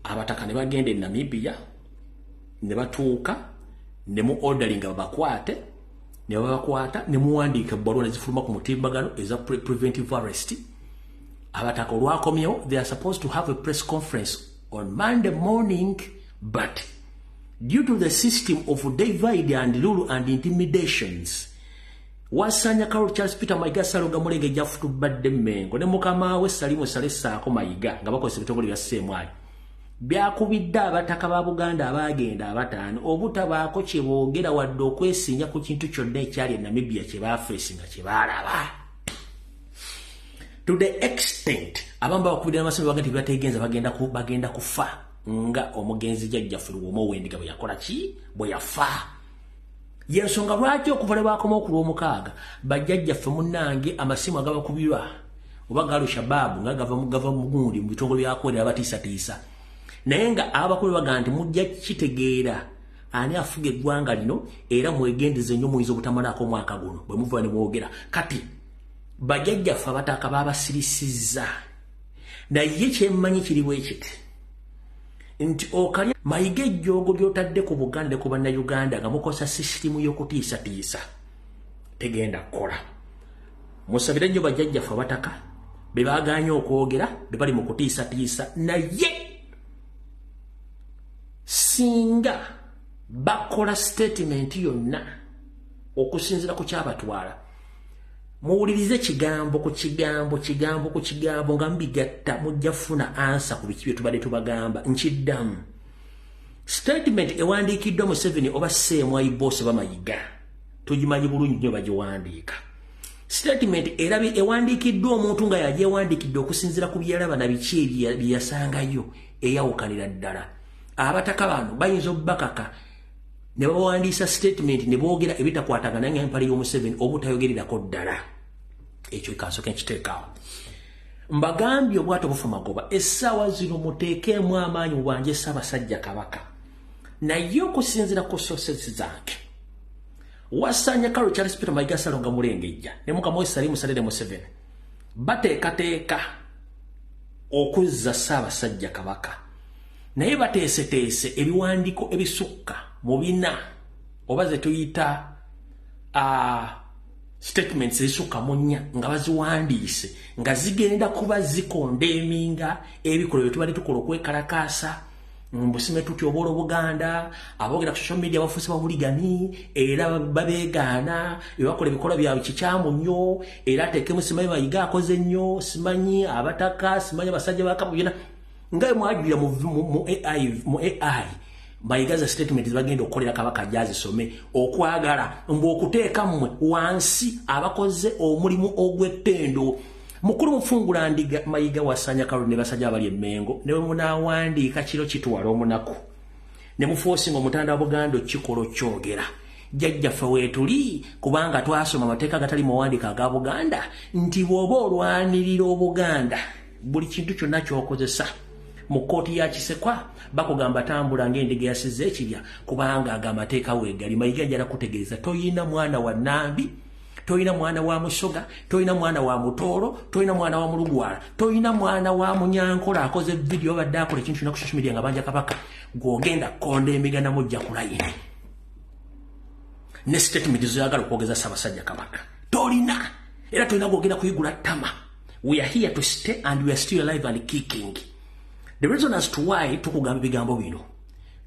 abataka ne bagenda e Namibia ne batuuka ne mu ordering babakwate ne babakwata ne muwandiika ebbaluwa ne zifuluma ku mutimbagano eza preventive arrest. Abataka olwakomyewo, they are supposed to have a press conference on Monday morning, but due to the system of divide and rule and intimidations, Wasanya Carol Charles Peter Mayiga Salonga Mulenge jafutu badde Mengo ne mukama we Salimu Salessaako Mayiga nga bakozesa ebitongole bya CMI byakubidde abataka ba Buganda abagenda abataano obutabaako kye boogera wadde okwesinya ku kintu kyonna ekyali e Namibia kye baafeesinga kye baalaba. To the extent abamba bakubidde n'amasomero bagati byategenza bagenda kufa nga omugenzi jjajjaffe Luwoma Wendiga bwe yakola ki bwe yafa. Yensonga lwaki okuva bakoma okulw'omukaaga bajjajjaffe munnange amasimu agabakubirwa oba galo shababu nga gava mugundi mu bitongole byakolera abatiisatiisa naye nga abakulu baga nti mujja kitegeera ani afuga eggwanga lino era mwegendeze nnyo muyinza obutamalako omwaka guno bwe muva ne mwogera kati bajjajjaffe abataka babasirisizza naye kyemmanyi kiri bwe kiti nti okalya Mayiga ejjoogo ly'otadde ku Buganda ne ku Bannayuganda nga mukosa sisitimu y'okutiisatiisa tegenda kukola. Musabire nnyo bajjajjaffe abataka be baaganye okwogera be bali mu kutiisatiisa naye singa bakola statement yonna okusinziira ku kyabatwala muwulirize kigambo ku kigambo nga mbigatta mujja funa ansa ku biki bye tubadde tubagamba nkiddamu. Statement ewandiikiddwa Museveni oba CMI boss Mayiga tugimanyi bulungi nnyo bagiwandiika. Statement ewandiikiddwa omuntu nga yagyewandiikidde okusinziira ku byalaba na biki bye yasangayo eyawukanira ddala. Abataka bano bayinza obbakaka ne bawandiisa statement ne boogera ebitakwatagana n'empale y'Omuseveni obutayogererako ddala. Ekyo kansooke nkiteekaawo. Mbagambye obwato bufa magoba essaawa zino muteekeemu amaanyi mu bwanje Ssaabasajja Kabaka naye okusinziira ku sources zange Wasanya Carol Charles Peter Mayiga Salonga Mulengejja ne mukama we Salimu Salere Museveni bateekateeka okuzza Ssaabasajja Kabaka naye bateeseteese ebiwandiiko ebisukka mu bina oba ze tuyita statements ezisukka mu nnya nga baziwandiise nga zigenda kuba zikondeeminga ebikola bye tubadde tukola okwekalakaasa mbusime tuti obwola Buganda aboogera ku social media bafuuse babuligani era babeegaana ebakola ebikola byabwe kikyamu nnyo era ateekemu simanyi Mayiga akoze nnyo simanyi abataka simanyi abasajja bakabu byonna nga mwajulira mu AI Mayigaza statement bagenda okukolera Kabaka jazisome okwagala mb'okuteeka mmwe wansi abakoze omulimu ogw'ettendo. Mukulu Mufungula Ndiga Mayiga Wasanya Carol ne basajja abali e Mengo ne munaawandiika kiro kitwala omunaku ne mufoosinga omutanda wa Buganda kikolo kyogera jjajjaffe weetuli kubanga twasoma amateeka agatali muwandiika aga Buganda nti bw'oba olwanirira Obuganda buli kintu kyonna ky'okozesa mu kkooti ya Kisekwa bakugamba tambula ng'endiga yasize ekirya kubanga agamateeka weegali. Mayiga ajala kutegeeza toyina mwana wa Nambi, toyina mwana wa Musoga, toyina mwana wa Mutooro, toyina mwana wa Mulugwala, toyina mwana wa Munyankola akoze video badde akola ekintu kyonna ku social media nga banja Kabaka gw'ogenda konda emigana mujja kulayini ne statement zoyagala okwogeza Ssaabasajja Kabaka tolina era tolina gw'ogenda kuyigula ttama. We are here to stay and we are still alive and kicking. The reason as to why tukugamba bigambo bino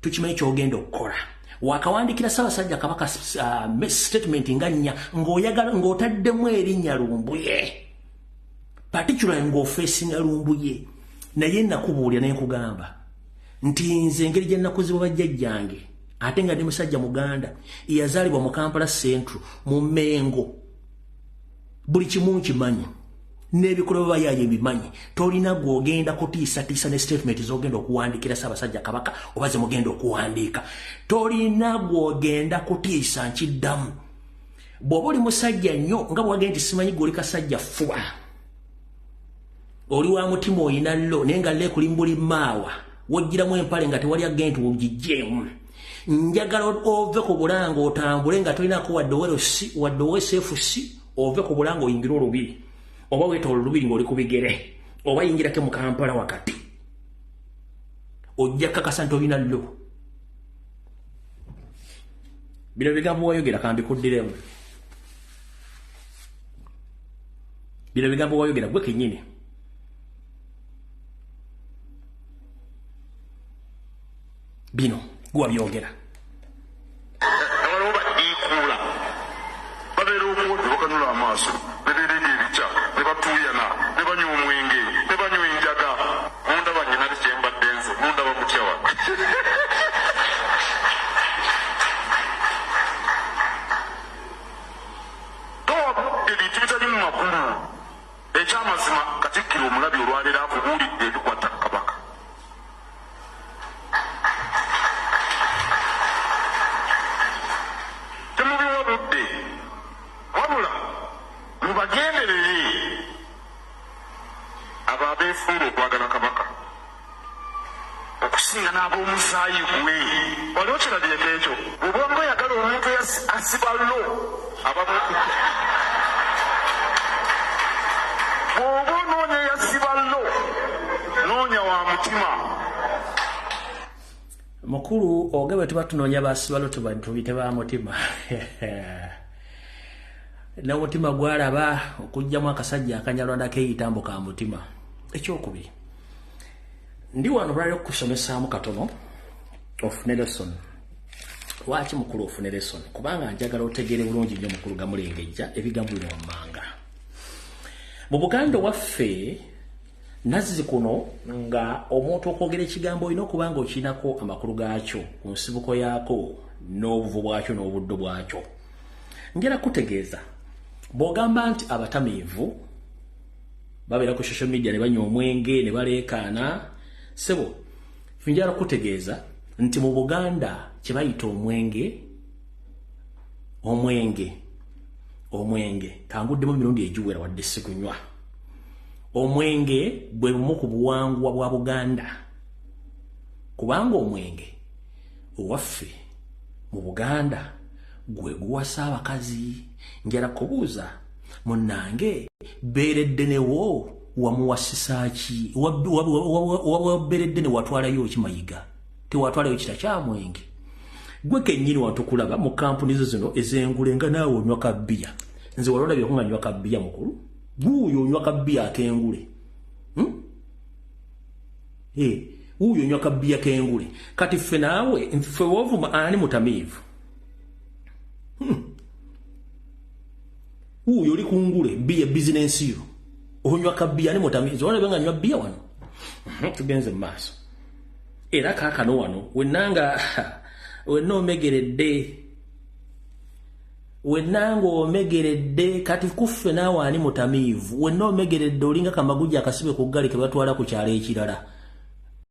tukimanyi kyogenda okukola wakawandikira Ssaabasajja Kabaka statement nganya ng'oyagala ng'otaddemu erinnya Lumbuye particularly ng'ofeesinga Lumbuye naye nakubuulira naye nkugamba nti nze engeri gye nakuzibwa bajjajjange ate nga ndi musajja Muganda eyazaalibwa mu Kampala Central mu Mengo buli kimu nkimanyi n'ebikola bayaye bimanyi tolina gw'ogenda kutiisatiisa ne statement z'ogenda okuwandiikira Ssaabasajja Kabaka oba ze mugenda okuwandiika tolina gw'ogenda kutiisa nkiddamu. Bw'oba oli musajja nnyo nga bwagenda nti simanyi gw'oli kasajja fuba oli wa mutima oyina lo naye nga leekulimbuli maawa wojjiramu empale nga tewali agenda nti ogijjeemu njagala ove ku bulanga otambule nga tolinako wadde oweseefusi ove ku bulanga oyingire olubiri oba weetola olubiri ng'oli ku bigere oba yingirake mu Kampala wakati ojja kakasa nti olina lo. Bino bigambo wayogera kambikuddiremu. Bino bigambo wayogera gwe kennyini. Bino gwa byogera. Abaroba ikula. Babero okuwodi bakanula amaaso. Beberege ebica. Ne batuyana. Ne banywa omwenge. Ne banywa enjaga. Munda banyina bikyemba denze. Munda bakutyawa. Ebintu bitali mu makulu. Ekyamazima Katikkiro Omulabi olwaleero akubuulidde ebikwata Kabaka. Temubiwabudde. Wabula mubagenderere abo abeefuula okwagala Kabaka okusinga n'ab'omusaayi gwe. Wali okirabyeko ekyo obwanga oyagala omuntu asiba lo abamu bw'oba onoonya eyasiba lo noonya wa mutima. Mukulu ogewe tuba tunoonya basibalo tubite ba mutima. N'omutima gwalaba okujjamu akasajja akanyalwanda keeyitambo ka mutima. Ekyokubiri, ndi wano lwali okusomesaamu katono ofune lesson. Lwaki mukulu ofune lesson? Kubanga njagala otegeere bulungi nnyo mukulu Gamulengejja ebigambo bino wammanga. Mu Buganda waffe nazzi kuno nga omuntu okwogera ekigambo olina okubanga okinako amakulu gaakyo ku nsibuko yaako n'obuvu bwakyo n'obuddo bwakyo. Njala kutegeeza bw'ogamba nti abatamiivu babeera ku social media ne banywa omwenge ne baleekaana, sebo njala kutegeeza nti mu Buganda kye bayita omwenge kanguddemu mirundi egiwera wadde sikunywa. Omwenge bwe bumu ku buwangwa bwa Buganda, kubanga omwenge owaffe mu Buganda gwe guwasa abakazi. Njala kubuuza munnange beeredde newo wamuwasisa ki? Wabeeredde ne watwalayo kimayiga tewatwalayo kita kya mwenge? Gwe kennyini watukulaba mu kampuni zino ez'engule nga naawe onywa kabbiya. Nze walonda byakunga nywa kabbiya mukulu. Guuyo onywa kabbiya akengule. Uyo onywa kabbiya kengule. Kati ffe naawe ffe wovuma ani mutamiivu? Uyo oli kungule biya business yo. Onywa kabbiya ani mutamiivu? Walonda nga nywa bbiya wano. Tugenze mu maaso. Era kaakano wano wennanga wennanga omegeredde kati kuffe naawe ani mutamiivu. Wenna omegeredde olinga kamaguja akasibe ku ggali ke batwala ku kyalo ekirala.